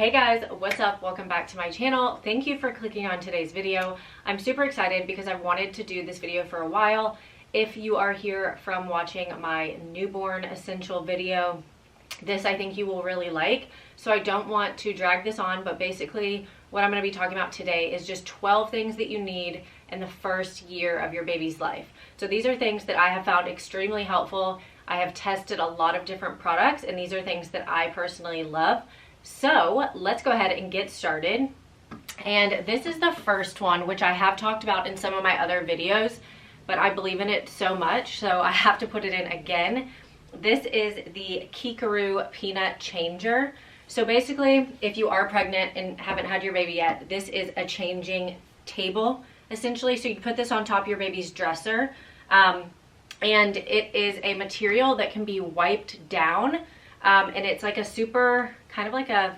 Hey guys, what's up? Welcome back to my channel. Thank you for clicking on today's video. I'm super excited because I've wanted to do this video for a while. If you are here from watching my newborn essential video, this I think you will really like. So I don't want to drag this on, but basically what I'm going to be talking about today is just 12 things that you need in the first year of your baby's life. So these are things that I have found extremely helpful. I have tested a lot of different products, and these are things that I personally love. So let's go ahead and get started. And this is the first one, which I have talked about in some of my other videos, but I believe in it so much, so I have to put it in again. This is the Kikaru Peanut Changer. So basically, if you are pregnant and haven't had your baby yet, this is a changing table, essentially. So you put this on top of your baby's dresser, and it is a material that can be wiped down, and it's like a super, kind of like a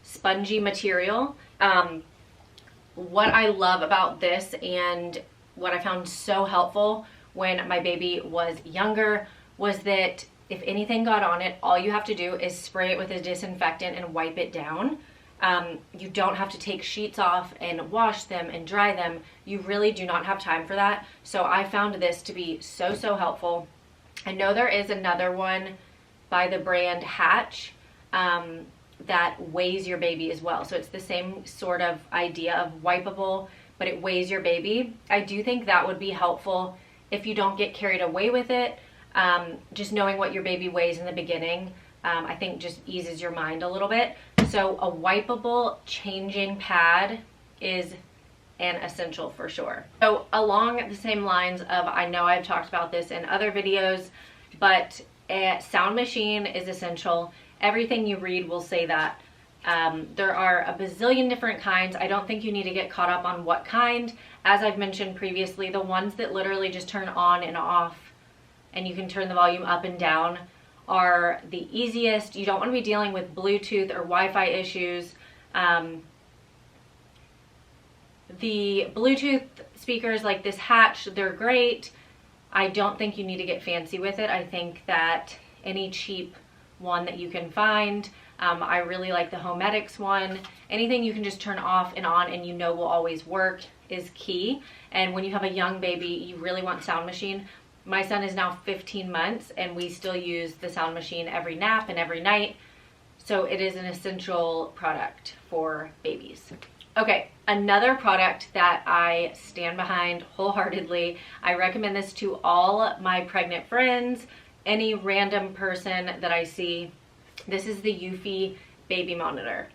spongy material. What I love about this and what I found so helpful when my baby was younger was that if anything got on it, all you have to do is spray it with a disinfectant and wipe it down. You don't have to take sheets off and wash them and dry them. You really do not have time for that. So I found this to be so helpful. I know there is another one by the brand Hatch that weighs your baby as well. So it's the same sort of idea of wipeable, but it weighs your baby. I do think that would be helpful if you don't get carried away with it. Just knowing what your baby weighs in the beginning, I think just eases your mind a little bit. So a wipeable changing pad is an essential for sure. So along the same lines of, I know I've talked about this in other videos, but a sound machine is essential. Everything you read will say that. There are a bazillion different kinds. I don't think you need to get caught up on what kind. As I've mentioned previously, the ones that literally just turn on and off and you can turn the volume up and down are the easiest. You don't want to be dealing with Bluetooth or Wi-Fi issues. The Bluetooth speakers like this Hatch, they're great. I don't think you need to get fancy with it. I think that any cheap one that you can find, I really like the Homedics one. Anything you can just turn off and on and you know will always work is key. And when you have a young baby, you really want sound machine. My son is now 15 months and we still use the sound machine every nap and every night. So it is an essential product for babies. Okay, another product that I stand behind wholeheartedly. I recommend this to all my pregnant friends, any random person that I see. This is the Eufy baby monitor.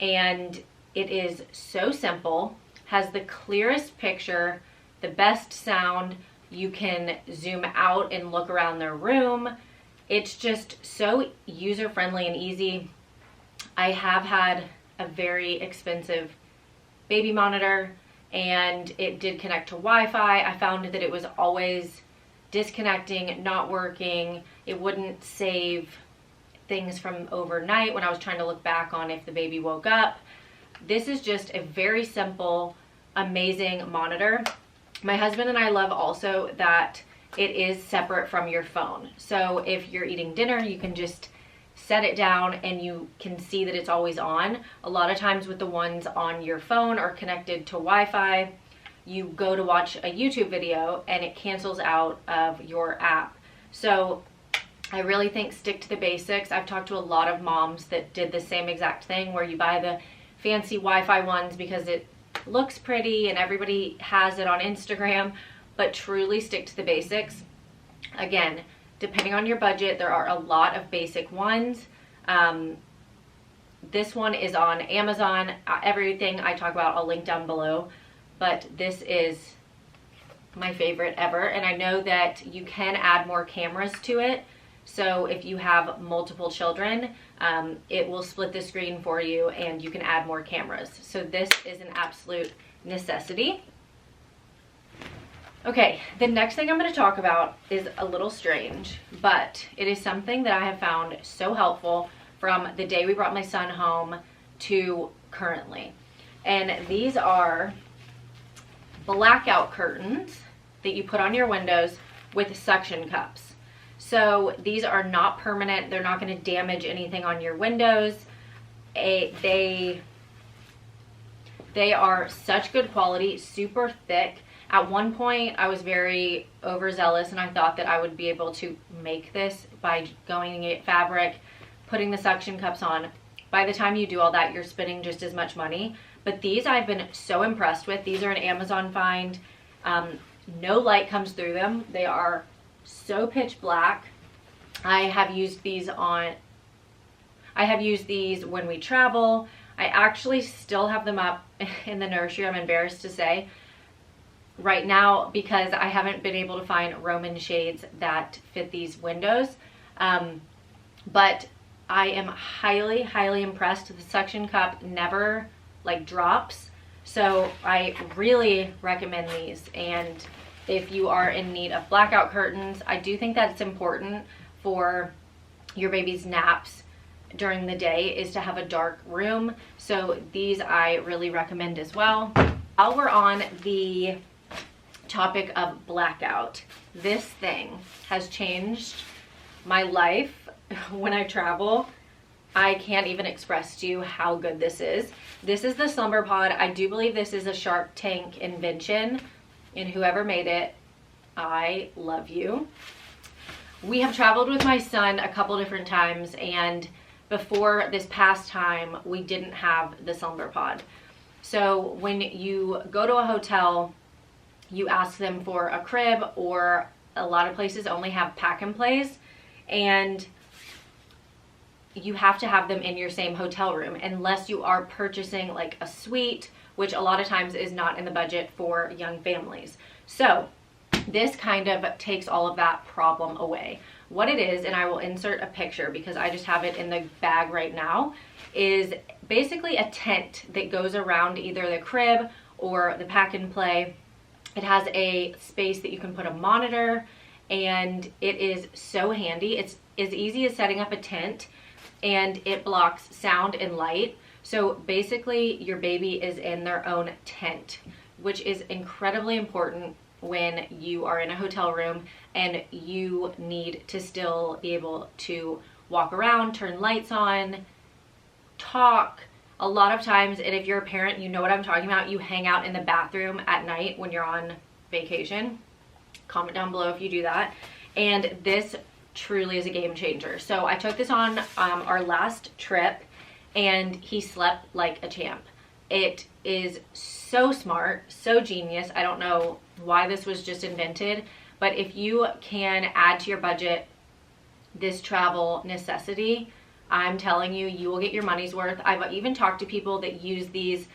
And it is so simple, has the clearest picture, the best sound. You can zoom out and look around their room. It's just so user-friendly and easy. I have had a very expensive baby monitor and it did connect to Wi-Fi. I found that it was always disconnecting, not working. It wouldn't save things from overnight when I was trying to look back on if the baby woke up. This is just a very simple, amazing monitor. My husband and I love also that it is separate from your phone. So if you're eating dinner, you can just set it down and you can see that it's always on. A lot of times with the ones on your phone or connected to Wi-Fi, you go to watch a YouTube video and it cancels out of your app. So I really think stick to the basics. I've talked to a lot of moms that did the same exact thing where you buy the fancy Wi-Fi ones because it looks pretty and everybody has it on Instagram, but truly stick to the basics. Again, depending on your budget, there are a lot of basic ones. This one is on Amazon. Everything I talk about I'll link down below, but this is my favorite ever. And I know that you can add more cameras to it. So if you have multiple children, it will split the screen for you and you can add more cameras. So this is an absolute necessity. Okay, the next thing I'm going to talk about is a little strange, but it is something that I have found so helpful from the day we brought my son home to currently. And these are blackout curtains that you put on your windows with suction cups. So these are not permanent. They're not going to damage anything on your windows. they are such good quality, super thick. At one point, I was very overzealous and I thought that I would be able to make this by going and get fabric, putting the suction cups on. By the time you do all that, you're spending just as much money. But these I've been so impressed with. These are an Amazon find. No light comes through them. They are so pitch black. I have used these when we travel. I actually still have them up in the nursery, I'm embarrassed to say, right now, because I haven't been able to find Roman shades that fit these windows. But I am highly, highly impressed. The suction cup never like drops. So I really recommend these. And if you are in need of blackout curtains, I do think that it's important for your baby's naps during the day is to have a dark room. So these I really recommend as well. While we're on the topic of blackout, this thing has changed my life when I travel. I can't even express to you how good this is. This is the Slumber Pod. I do believe this is a Shark Tank invention, and whoever made it, I love you. We have traveled with my son a couple different times, and before this past time, we didn't have the Slumber Pod. So when you go to a hotel, you ask them for a crib, or a lot of places only have pack and plays, and you have to have them in your same hotel room unless you are purchasing like a suite, which a lot of times is not in the budget for young families. So this kind of takes all of that problem away. What it is, and I will insert a picture because I just have it in the bag right now, is basically a tent that goes around either the crib or the pack and play. It has a space that you can put a monitor, and it is so handy. It's as easy as setting up a tent, and it blocks sound and light. So basically your baby is in their own tent, which is incredibly important when you are in a hotel room and you need to still be able to walk around, turn lights on, talk. A lot of times, and if you're a parent, you know what I'm talking about, you hang out in the bathroom at night when you're on vacation. Comment down below if you do that. And this truly is a game changer. So I took this on our last trip, and he slept like a champ. It is so smart, so genius. I don't know why this was just invented, but if you can add to your budget this travel necessity, I'm telling you, you will get your money's worth. I've even talked to people that use these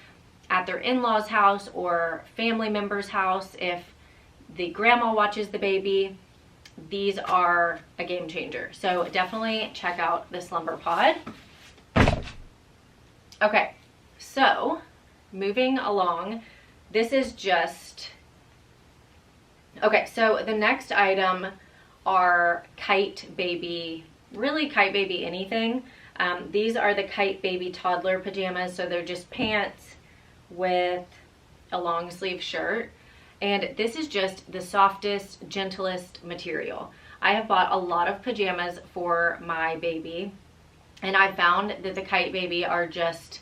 at their in-laws' house or family member's house if the grandma watches the baby. These are a game changer. So definitely check out the Slumber Pod. Okay, so moving along, this is just, okay, so the next item are Kite Baby, really Kite Baby anything. These are the Kite Baby toddler pajamas. So they're just pants with a long sleeve shirt. And this is just the softest, gentlest material. I have bought a lot of pajamas for my baby, and I found that the Kite Baby are just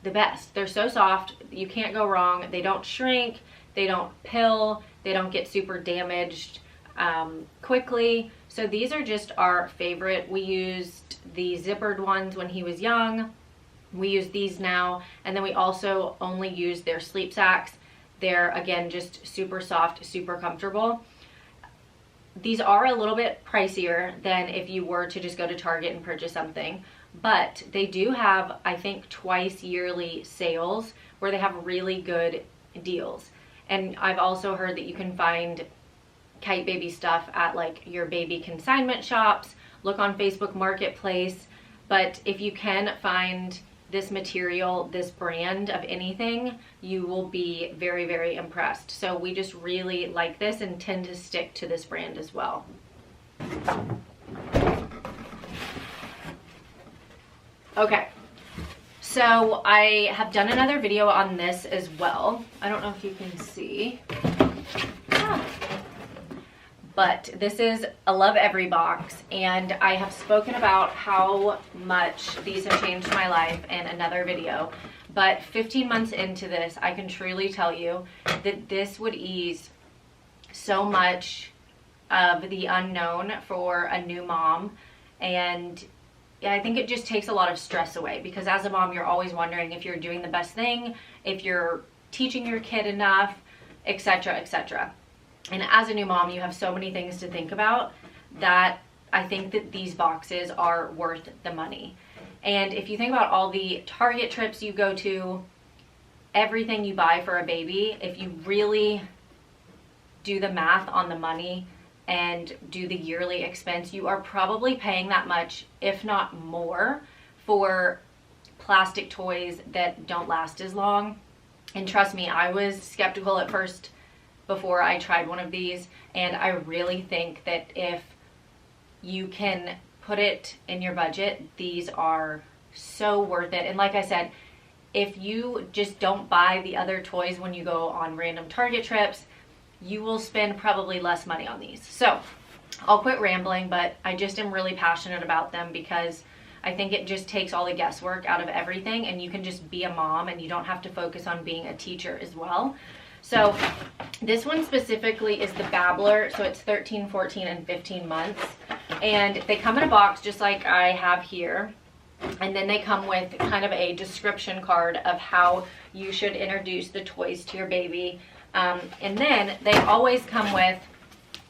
the best. They're so soft, you can't go wrong. They don't shrink, they don't pill, they don't get super damaged quickly. So these are just our favorite. We used the zippered ones when he was young. We use these now, and then we also only use their sleep sacks. They're, again, just super soft, super comfortable. These are a little bit pricier than if you were to just go to Target and purchase something, but they do have, I think, twice yearly sales where they have really good deals. And I've also heard that you can find Kite Baby stuff at like your baby consignment shops. Look on Facebook Marketplace. But if you can find this material, this brand of anything, you will be very, very impressed. So we just really like this and tend to stick to this brand as well. Okay, so I have done another video on this as well. I don't know if you can see. but this is a Love Every box, and I have spoken about how much these have changed my life in another video. But 15 months into this, I can truly tell you that this would ease so much of the unknown for a new mom. And yeah, I think it just takes a lot of stress away, because as a mom, you're always wondering if you're doing the best thing, if you're teaching your kid enough, etc., etc. And as a new mom, you have so many things to think about that I think that these boxes are worth the money. And if you think about all the Target trips you go to, everything you buy for a baby, if you really do the math on the money and do the yearly expense, you are probably paying that much, if not more, for plastic toys that don't last as long. And trust me, I was skeptical at first before I tried one of these, and I really think that if you can put it in your budget, these are so worth it. And like I said, if you just don't buy the other toys when you go on random Target trips, you will spend probably less money on these. So I'll quit rambling, but I just am really passionate about them because I think it just takes all the guesswork out of everything, and you can just be a mom and you don't have to focus on being a teacher as well. So this one specifically is the Babbler, so it's 13, 14, and 15 months. And they come in a box just like I have here. And then they come with kind of a description card of how you should introduce the toys to your baby. And then they always come with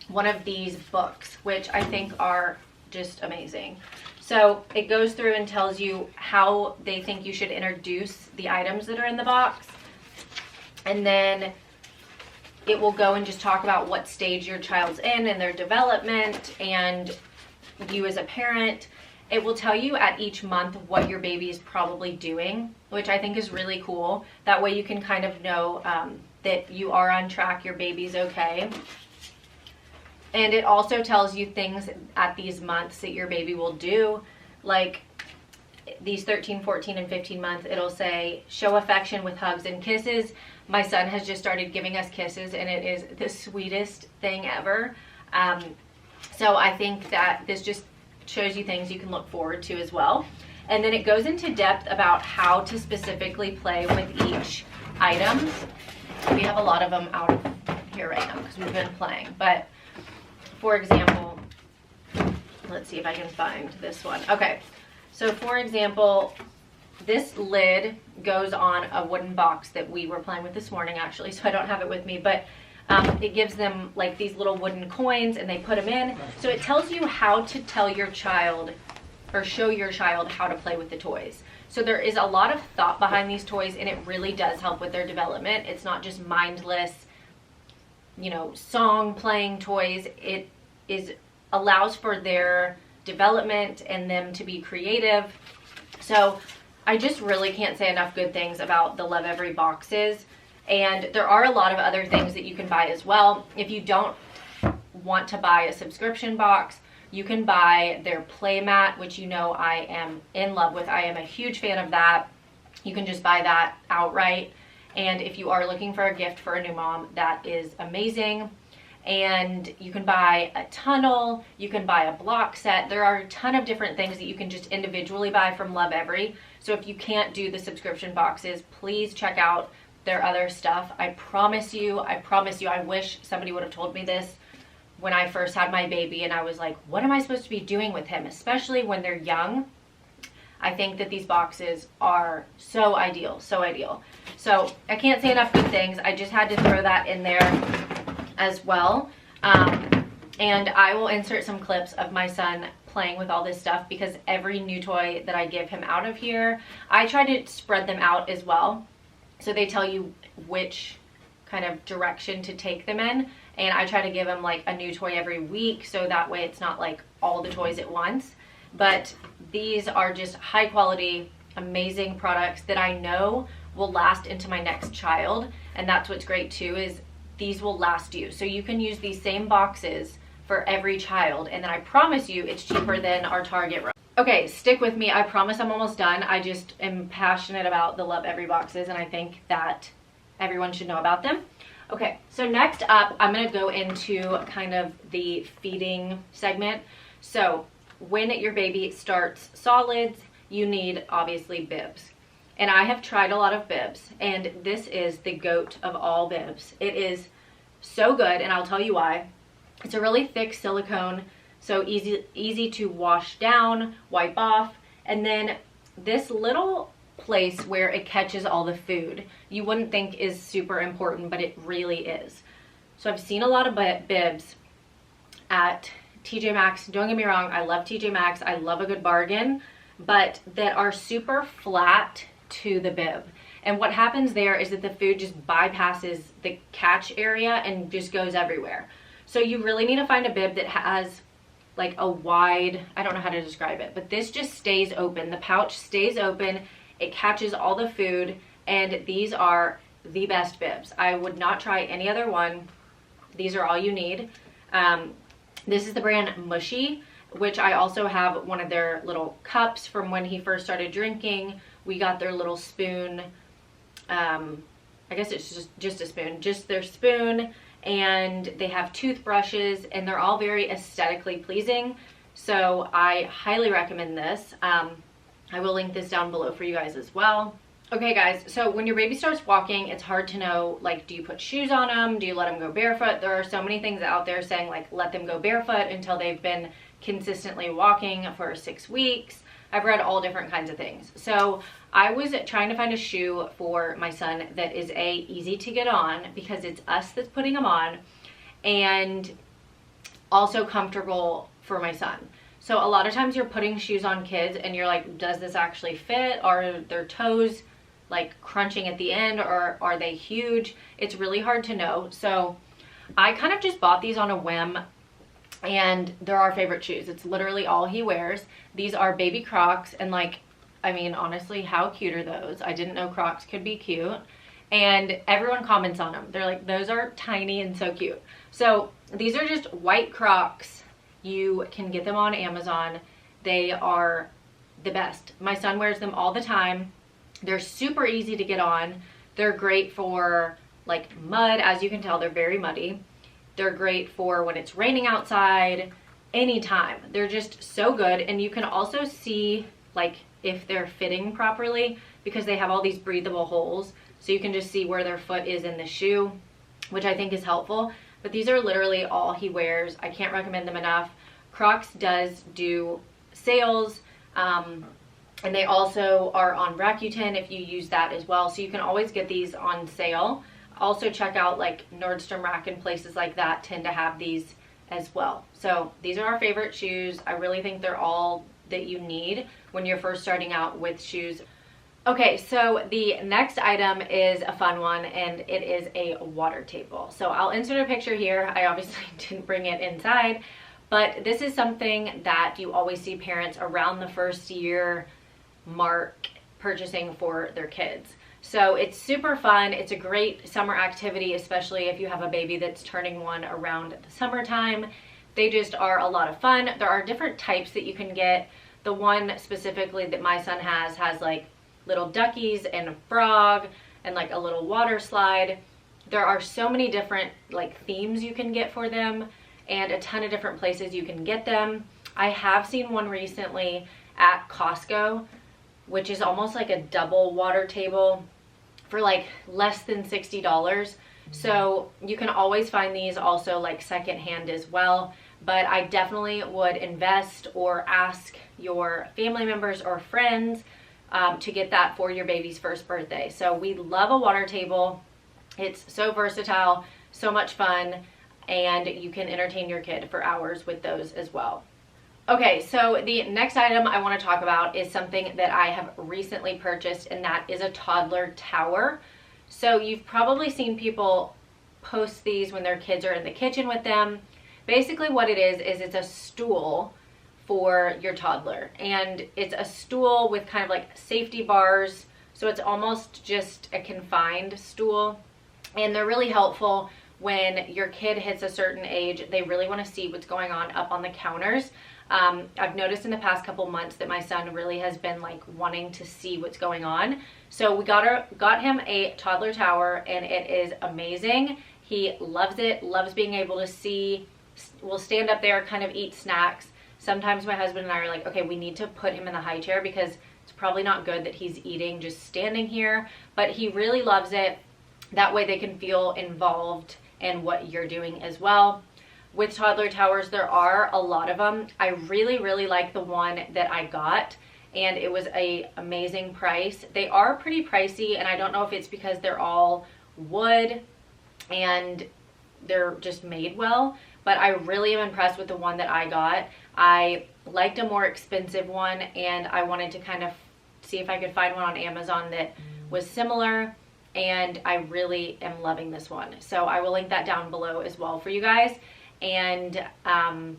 one of these books, which I think are just amazing. So it goes through and tells you how they think you should introduce the items that are in the box. And then it will go and just talk about what stage your child's in and their development, and you as a parent. It will tell you at each month what your baby is probably doing, which I think is really cool. That way you can kind of know that you are on track, your baby's okay. And it also tells you things at these months that your baby will do, like these 13, 14, and 15 months. It'll say, show affection with hugs and kisses. My son has just started giving us kisses, and it is the sweetest thing ever. So I think that this just shows you things you can look forward to as well. And then it goes into depth about how to specifically play with each item. We have a lot of them out here right now because we've been playing. But for example, let's see if I can find this one. Okay, so for example, this lid goes on a wooden box that we were playing with this morning, actually, so I don't have it with me, but it gives them like these little wooden coins, and they put them in. So it tells you how to tell your child or show your child how to play with the toys. So there is a lot of thought behind these toys, and it really does help with their development. It's not just mindless, you know, song playing toys. It allows for their development and them to be creative. So I just really can't say enough good things about the Love Every boxes. And there are a lot of other things that you can buy as well. If you don't want to buy a subscription box, you can buy their play mat, which you know I am in love with. I am a huge fan of that. You can just buy that outright. And if you are looking for a gift for a new mom, that is amazing. And you can buy a tunnel, you can buy a block set. There are a ton of different things that you can just individually buy from Love Every. So if you can't do the subscription boxes, please check out their other stuff. I promise you, I wish somebody would have told me this when I first had my baby, and I was like, what am I supposed to be doing with him, especially when they're young? I think that these boxes are so ideal, so ideal. So I can't say enough good things. I just had to throw that in there as well. And I will insert some clips of my son playing with all this stuff, because every new toy that I give him out of here, I try to spread them out as well. So they tell you which kind of direction to take them in. And I try to give him like a new toy every week, so that way it's not like all the toys at once. But these are just high quality, amazing products that I know will last into my next child. And that's what's great too, is these will last you. So you can use these same boxes for every child. And then I promise you it's cheaper than our Target. Okay, stick with me. I promise I'm almost done. I just am passionate about the Love Every boxes, and I think that everyone should know about them. Okay, so next up, I'm gonna go into kind of the feeding segment. So when your baby starts solids, you need obviously bibs. And I have tried a lot of bibs, and this is the goat of all bibs. It is so good, and I'll tell you why. It's a really thick silicone, so easy to wash down, wipe off, and then this little place where it catches all the food, you wouldn't think is super important, but it really is. So I've seen a lot of bibs at TJ Maxx. Don't get me wrong, I love TJ Maxx. I love a good bargain, but that are super flat to the bib. And what happens there is that the food just bypasses the catch area and just goes everywhere. So you really need to find a bib that has like a wide, I don't know how to describe it, but this just stays open. The pouch stays open, it catches all the food, and these are the best bibs. I would not try any other one. These are all you need. This is the brand Mushy, which I also have one of their little cups from when he first started drinking. We got their little spoon. I guess it's just a spoon, just their spoon, and they have toothbrushes, and they're all very aesthetically pleasing. So I highly recommend this. I will link this down below for you guys as well. Okay guys, so when your baby starts walking, it's hard to know, like, do you put shoes on them? Do you let them go barefoot? There are so many things out there saying, like, let them go barefoot until they've been consistently walking for 6 weeks. I've read all different kinds of things. So I was trying to find a shoe for my son that is easy to get on, because it's us that's putting them on, and also comfortable for my son. So a lot of times you're putting shoes on kids and you're like, does this actually fit? Are their toes like crunching at the end, or are they huge? It's really hard to know. So I kind of just bought these on a whim, and they're our favorite shoes. It's literally all he wears. These are baby Crocs, and like, I mean, honestly, how cute are those? I didn't know Crocs could be cute. And everyone comments on them. They're like, those are tiny and so cute. So these are just white Crocs. You can get them on Amazon. They are the best. My son wears them all the time. They're super easy to get on. They're great for like mud. As you can tell, they're very muddy. They're great for when it's raining outside, anytime. They're just so good. And you can also see like if they're fitting properly, because they have all these breathable holes. So you can just see where their foot is in the shoe, which I think is helpful. But these are literally all he wears. I can't recommend them enough. Crocs does do sales, and they also are on Rakuten if you use that as well. So you can always get these on sale. Also check out like Nordstrom Rack and places like that tend to have these as well. So these are our favorite shoes. I really think they're all that you need when you're first starting out with shoes. Okay, so the next item is a fun one, and it is a water table. So I'll insert a picture here. I obviously didn't bring it inside, but this is something that you always see parents around the first year mark purchasing for their kids. So it's super fun. It's a great summer activity, especially if you have a baby that's turning one around the summertime. They just are a lot of fun. There are different types that you can get. The one specifically that my son has like little duckies and a frog and like a little water slide. There are so many different like themes you can get for them, and a ton of different places you can get them. I have seen one recently at Costco, which is almost like a double water table for like less than $60. So you can always find these also like secondhand as well. But I definitely would invest or ask your family members or friends to get that for your baby's first birthday. So we love a water table. It's so versatile, so much fun, and you can entertain your kid for hours with those as well. Okay, so the next item I want to talk about is something that I have recently purchased, and that is a Toddler Tower. So you've probably seen people post these when their kids are in the kitchen with them. Basically what it is it's a stool for your toddler, and it's a stool with kind of like safety bars, so it's almost just a confined stool, and they're really helpful when your kid hits a certain age. They really want to see what's going on up on the counters. I've noticed in the past couple months that my son really has been like wanting to see what's going on, so we got him a Toddler Tower, and it is amazing. He loves it, loves being able to see. We'll stand up there, kind of eat snacks. Sometimes my husband and I are like, okay, we need to put him in the high chair because it's probably not good that he's eating just standing here, but he really loves it. That way they can feel involved in what you're doing as well. With Toddler Towers, there are a lot of them. I really, really like the one that I got, and it was an amazing price. They are pretty pricey, and I don't know if it's because they're all wood and they're just made well, but I really am impressed with the one that I got. I liked a more expensive one, and I wanted to kind of see if I could find one on Amazon that was similar, and I really am loving this one. So I will link that down below as well for you guys. And yeah,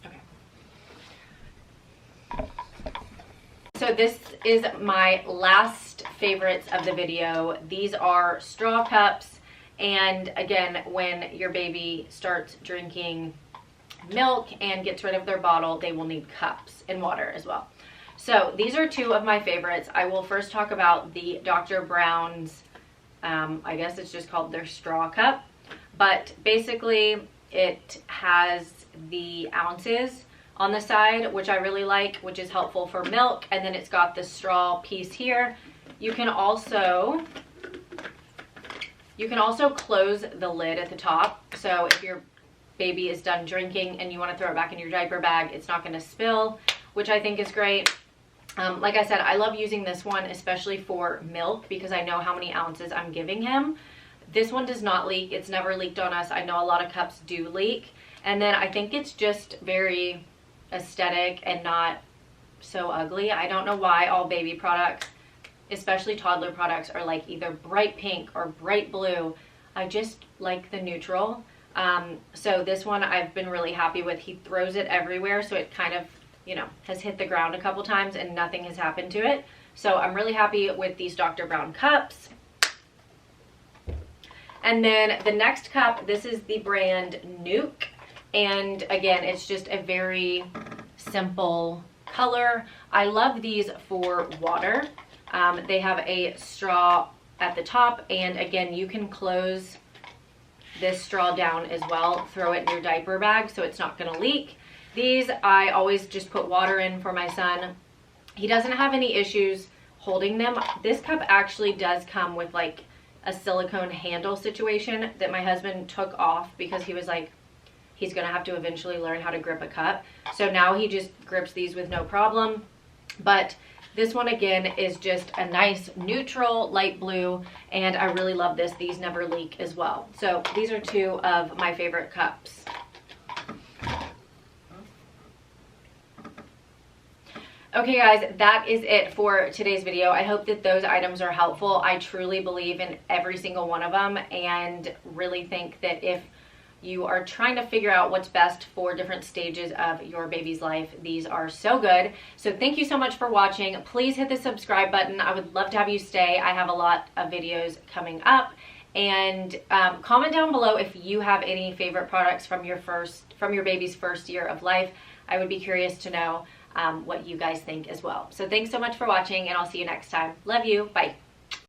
okay. So this is my last favorites of the video. These are straw cups, and again, when your baby starts drinking milk and gets rid of their bottle, they will need cups and water as well. So these are two of my favorites. I will first talk about the Dr. Brown's, I guess it's just called their straw cup. But basically it has the ounces on the side, which I really like, which is helpful for milk. And then it's got the straw piece here. You can also close the lid at the top. So if your baby is done drinking and you want to throw it back in your diaper bag, it's not going to spill, which I think is great. Like I said, I love using this one, especially for milk, because I know how many ounces I'm giving him. This one does not leak. It's never leaked on us. I know a lot of cups do leak. And then I think it's just very aesthetic and not so ugly. I don't know why all baby products, especially toddler products, are like either bright pink or bright blue. I just like the neutral. So this one I've been really happy with. He throws it everywhere, so it kind of, you know, has hit the ground a couple times and nothing has happened to it. So I'm really happy with these Dr. Brown cups. And then the next cup, this is the brand Nuke. And again, it's just a very simple color. I love these for water. They have a straw at the top, and again, you can close this straw down as well. Throw it in your diaper bag so it's not gonna leak. These, I always just put water in for my son. He doesn't have any issues holding them. This cup actually does come with like a silicone handle situation that my husband took off because he was like, he's gonna have to eventually learn how to grip a cup. So now he just grips these with no problem. But this one again is just a nice neutral light blue, and I really love this. These never leak as well. So these are two of my favorite cups. Okay guys, that is it for today's video. I hope that those items are helpful. I truly believe in every single one of them, and really think that if you are trying to figure out what's best for different stages of your baby's life, these are so good. So thank you so much for watching. Please hit the subscribe button. I would love to have you stay. I have a lot of videos coming up. And comment down below if you have any favorite products from your baby's first year of life. I would be curious to know what you guys think as well. So thanks so much for watching, and I'll see you next time. Love you. Bye.